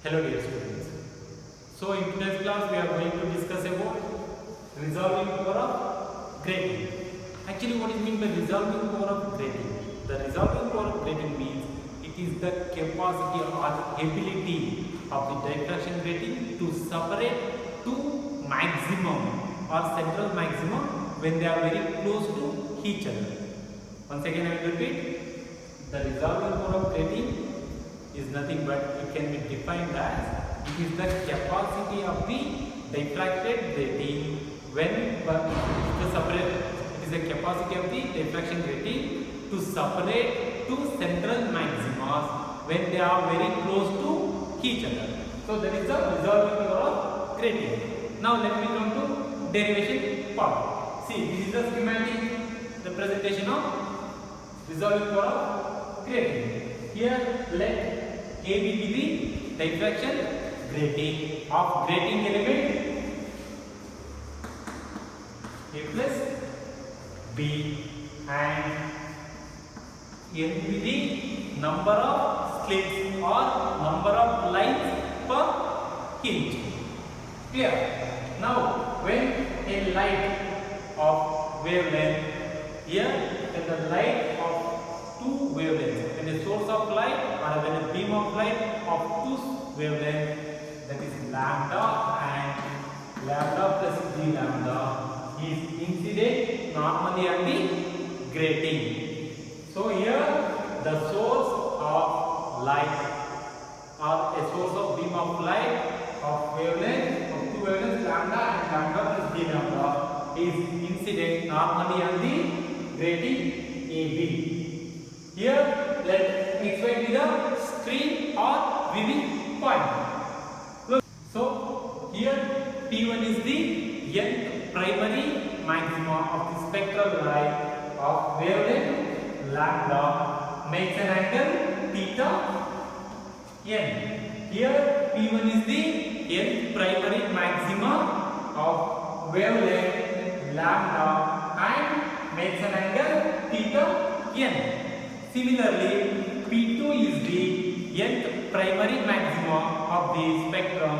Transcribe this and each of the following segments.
Hello dear students. So in today's class we are going to discuss about resolving power of grating. Actually what is meant by resolving power of grating? The resolving power of grating means it is the capacity or the ability of the diffraction grating to separate two maximum or central maximum when they are very close to each other. Once again I will repeat, the resolving power of grating is nothing but it can be defined as it is the capacity of the diffracted grating when to separate. It is the capacity of the diffraction grating to separate two central maximas when they are very close to each other. So that is the resolving power of grating. Now let me come to derivation part. See, this is the schematic representation of resolving power of grating. Here let A be the diffraction grating of grating element A plus B and N be the number of slits or number of lines per inch. Clear? Now when a light of wavelength here when the light of two wavelengths, when a source of light or when a beam of light of two wavelengths, that is lambda and lambda plus d lambda is incident normally on the grating. So here the source of light or a source of beam of light of wavelength of two wavelengths lambda and lambda plus d lambda is incident normally on the grating AB. Here let xy be the screen or viewing point. So here P1 is the nth primary maxima of the spectral light of wavelength lambda makes an angle theta n. Here P1 is the nth primary maxima of wavelength lambda and makes an angle theta n. Similarly, P2 is the nth primary maxima of the spectrum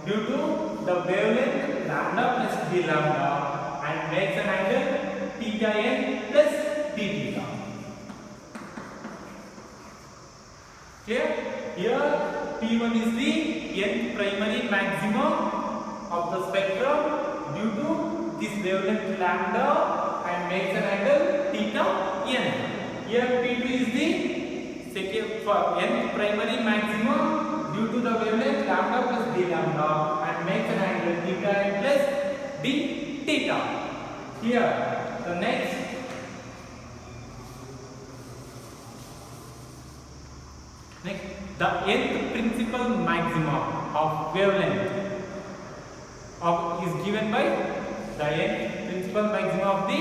due to the wavelength lambda plus d lambda and makes an angle theta n plus d theta. Okay? Here P1 is the nth primary maxima of the spectrum due to this wavelength lambda and makes an angle theta n. Here P2 is the nth primary maxima due to the wavelength lambda plus d lambda and makes an angle theta n plus d theta. Here the next the nth principal maxima of wavelength is given by the nth principal maxima of the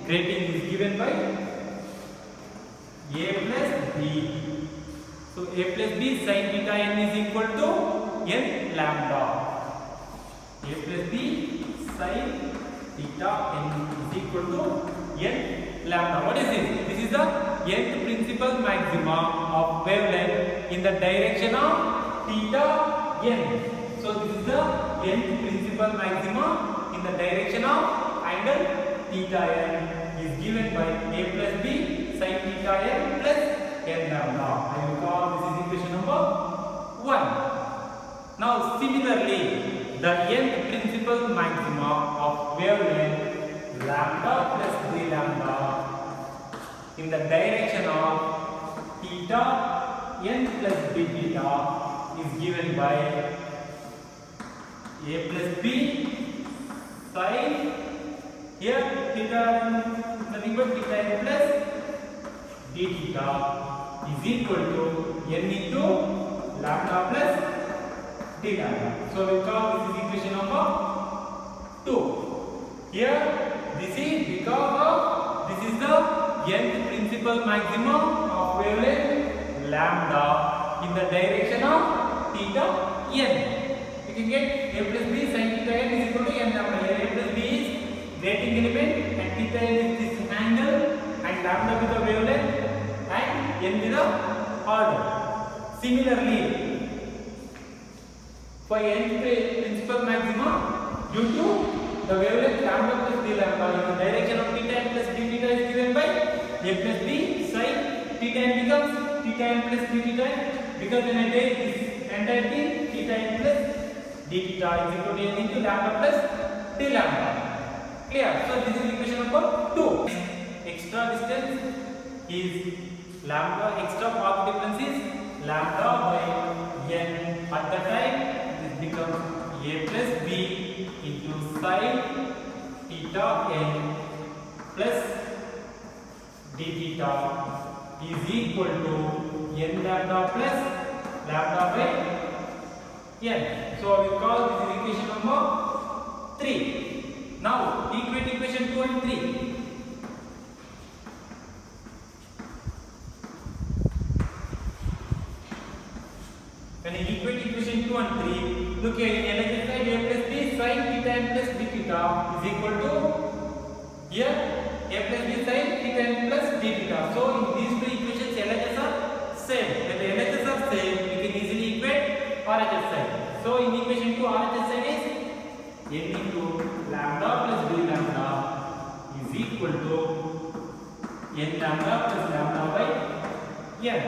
grating is given by A plus B. So A plus B sin theta n is equal to n lambda. A plus B sin theta n is equal to n lambda. What is this? This is the nth principal maxima of wavelength in the direction of theta n. So this is the nth principal maxima in the direction of angle theta n is given by A plus B sin theta n plus n lambda. I will call this is equation number 1. Now similarly, the nth principal maxima of wavelength lambda plus d lambda in the direction of theta n plus d theta is given by A plus B sin here theta nothing but theta n plus d theta is equal to n into lambda plus d lambda. So we call this is equation number 2. Here this is because of this is the nth principal maximum of wavelength lambda in the direction of theta n. You can get A plus B sin theta n is equal to n lambda. Here A plus B is grating element and theta n is this angle and lambda with the wavelength and n with the order. Similarly, for nth principal maxima due to the wavelength lambda plus d lambda in the direction of theta n plus d theta is given by a plus b psi theta n becomes theta n plus d theta because when I take this entire thing theta n plus d theta is equal to n into lambda plus d lambda. Clear? So this is equation number 2. Extra distance is lambda, extra path difference is lambda by n. At the time this becomes a plus b into psi theta n plus d theta is equal to n lambda plus lambda by n. So I will call this is equation number 3. Now equate equation 2 and 3. When I equate equation 2 and 3, look here in LHS side a plus b sin theta n plus d theta is equal to here a plus b sin theta n plus d theta. So in these two equations LHS are same. When the LHS are same, we can easily equate RHS side. So in equation 2 RHS side is n into lambda plus d lambda is equal to n lambda plus lambda by n.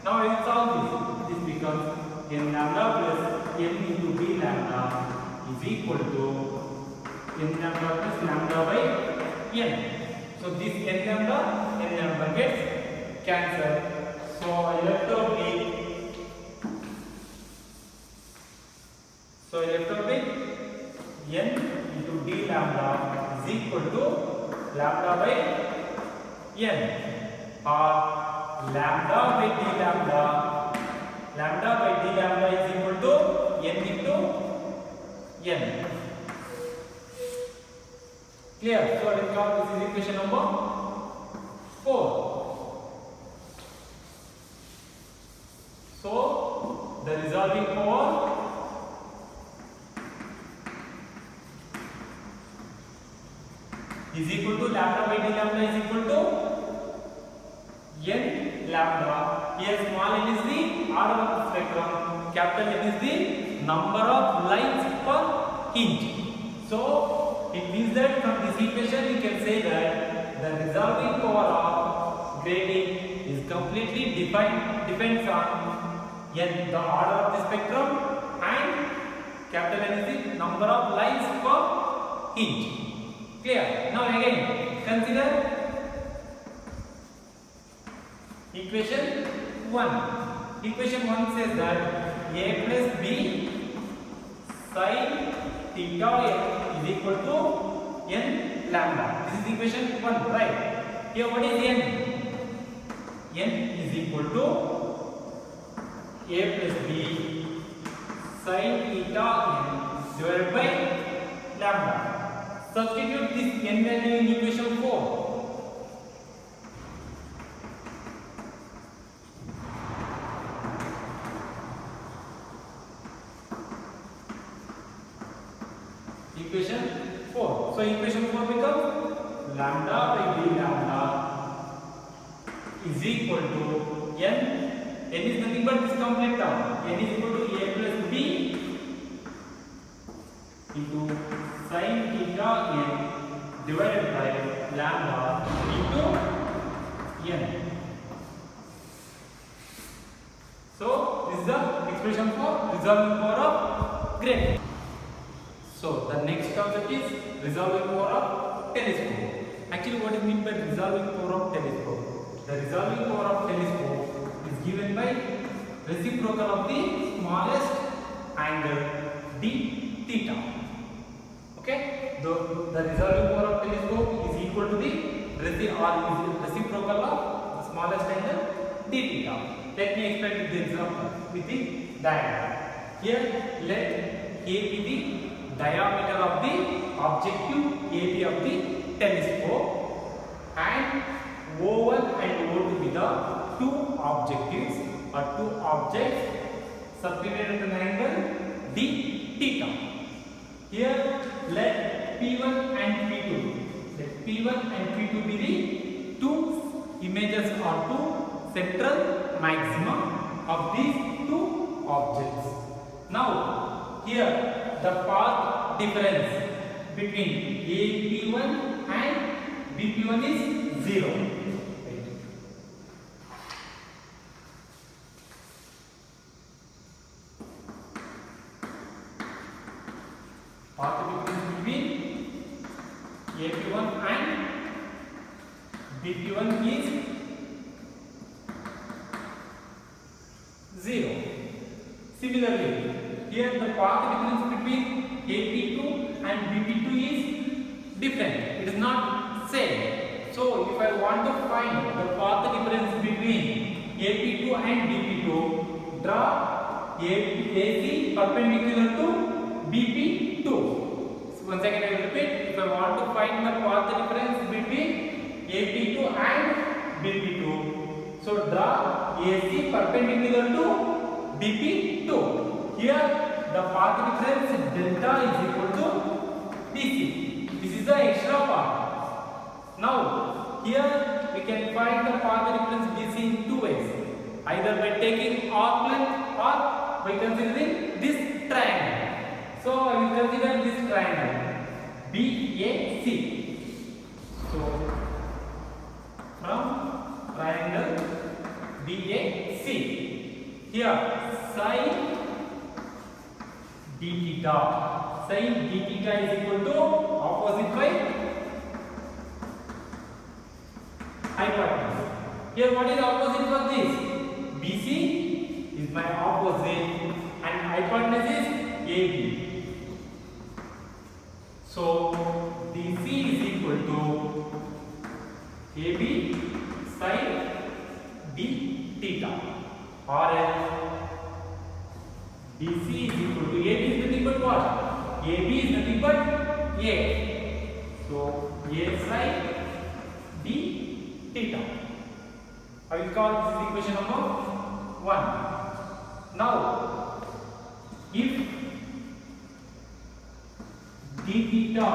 Now I will solve this. This becomes n lambda plus n into d lambda is equal to n lambda plus lambda by n. So this n lambda gets cancelled. So I left out with n into d lambda is equal to lambda by n or lambda by d lambda is equal to n into n. Clear? So I will call this is equation number 4. So the resolving power is equal to lambda by d lambda is equal to n lambda. Here small n is the order of the spectrum, capital N is the number of lines per inch. So it means that from this equation we can say that the resolving power of grating is completely depends on n, the order of the spectrum, and capital N is the number of lines per inch. Clear? Now again consider equation 1. Equation 1 says that a plus b sin theta n is equal to n lambda. This is equation 1, right? Here what is n? N is equal to a plus b sin theta n divided by lambda. Substitute this n value in equation 4. Equation 4. So equation 4 becomes lambda by d lambda is equal to n. N is nothing but this complex term. N is equal to a plus b into sin theta n divided by lambda into n. So this is the expression for resolving power of grating. So the next concept is resolving power of telescope. Actually, what is meant by resolving power of telescope? The resolving power of telescope is given by reciprocal of the smallest angle d theta. Okay, the resolving power of telescope is equal to the reciprocal of the smallest angle d theta. Let me explain with the example with the diagram. Here, let A be the diameter of the objective AB of the telescope and O1 and O2 be the two objectives or two objects separated at an angle d theta. Here let P1 and P2 be the two images or two central maxima of these two objects. Now here the path difference between AP1 and BP1 is 0. Path difference between AP1 and BP1 is 0. Similarly, here the path difference between AP2 and BP2 is different. It is not same. So if I want to find the path difference between AP2 and BP2, draw AC perpendicular to BP2. So once again I will repeat. If I want to find the path difference between AP2 and BP2, so draw AC perpendicular to BP2. Here the path difference delta is equal to DC. This is the extra part. Now here we can find the path difference DC in two ways. Either by taking arc length or by considering this triangle. So I will consider this triangle BAC. So from triangle BAC, here sin d theta. Sin d theta is equal to opposite by hypotenuse. Here what is opposite for this? BC is my opposite and hypotenuse is AB. So DC is equal to AB sin d theta, or else DC is equal to AB is nothing but what? AB is nothing but A. So A sin d theta. I will call this is equation number 1. Now, if d theta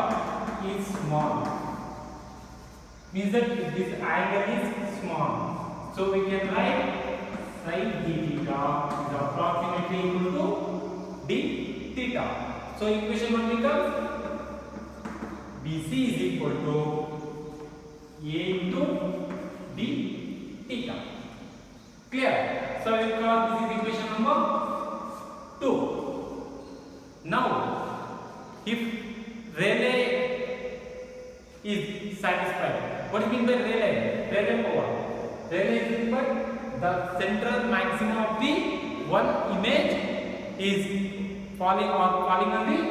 is small, means that this angle is small. So we can write sin d theta is approximately equal to d theta. So equation 1 becomes BC is equal to A into d theta. Clear? So I will call this is equation number 2. Now, if Rayleigh is satisfied, what do you mean by Rayleigh? Rayleigh power. Rayleigh is nothing but the central maximum of the one image is falling on the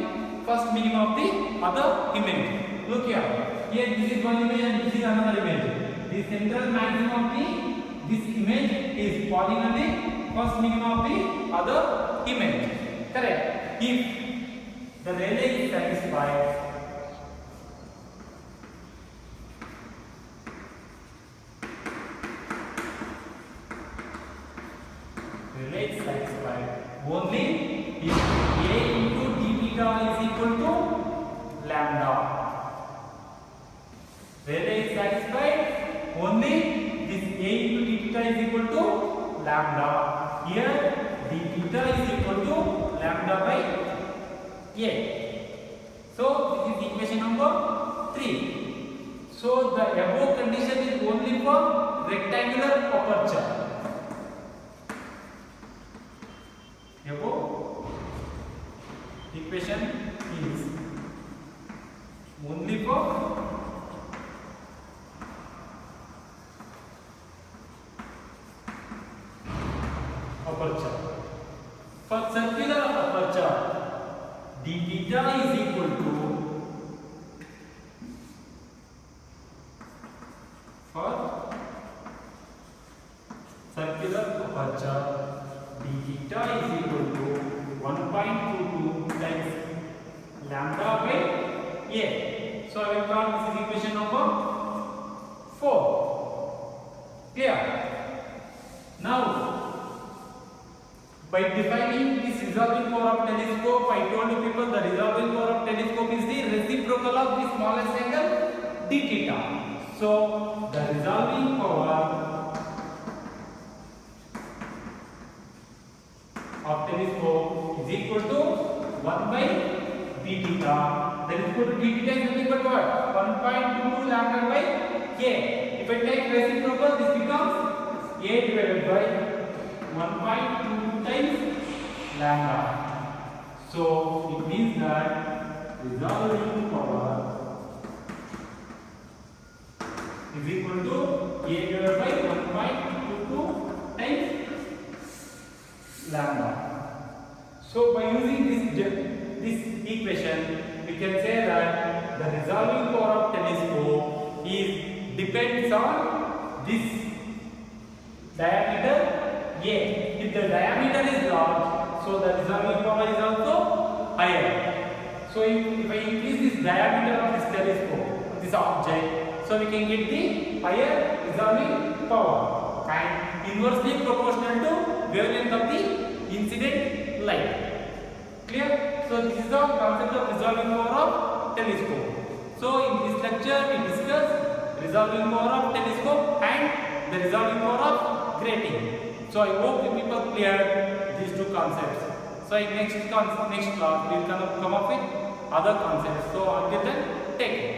first minimum of the other image. Look here. Here this is one image and this is another image. The central maximum of this image is falling on the first minimum of the other image. Correct? If the Rayleigh is satisfied, only if A into d theta is equal to lambda. Rayleigh is satisfied only this A into d theta is equal to lambda. Here d theta is equal to lambda by A. So this is equation number 3. So the above condition is only for rectangular aperture. Above equation is only for aperture. For circular aperture, d theta is equal to, for circular aperture, d theta is equal to 1.22 times lambda by A. So I will call this is equation number 4. Clear? Now, by defining this resolving power of telescope, I told you people the resolving power of telescope is the reciprocal of the smallest angle d theta. So the resolving power of telescope is equal to 1 by d theta. That is equal to d theta is nothing but what? 1.22 lambda by a. If I take reciprocal, this becomes a divided by 1.22 times lambda. So it means that resolving power is equal to a divided by 1.22 times lambda. So by using this equation, we can say that the resolving power of telescope depends on this diameter a. If the diameter is large, so the resolving power is also higher. So if I increase this diameter of this telescope, this object, so we can get the higher resolving power, and inversely proportional to wavelength of the incident light. Clear? So this is the concept of resolving power of telescope. So in this lecture we discuss resolving power of telescope and the resolving power of grating. So I hope you people clear these two concepts. So in next class we will come up with other concepts. So until then, take care.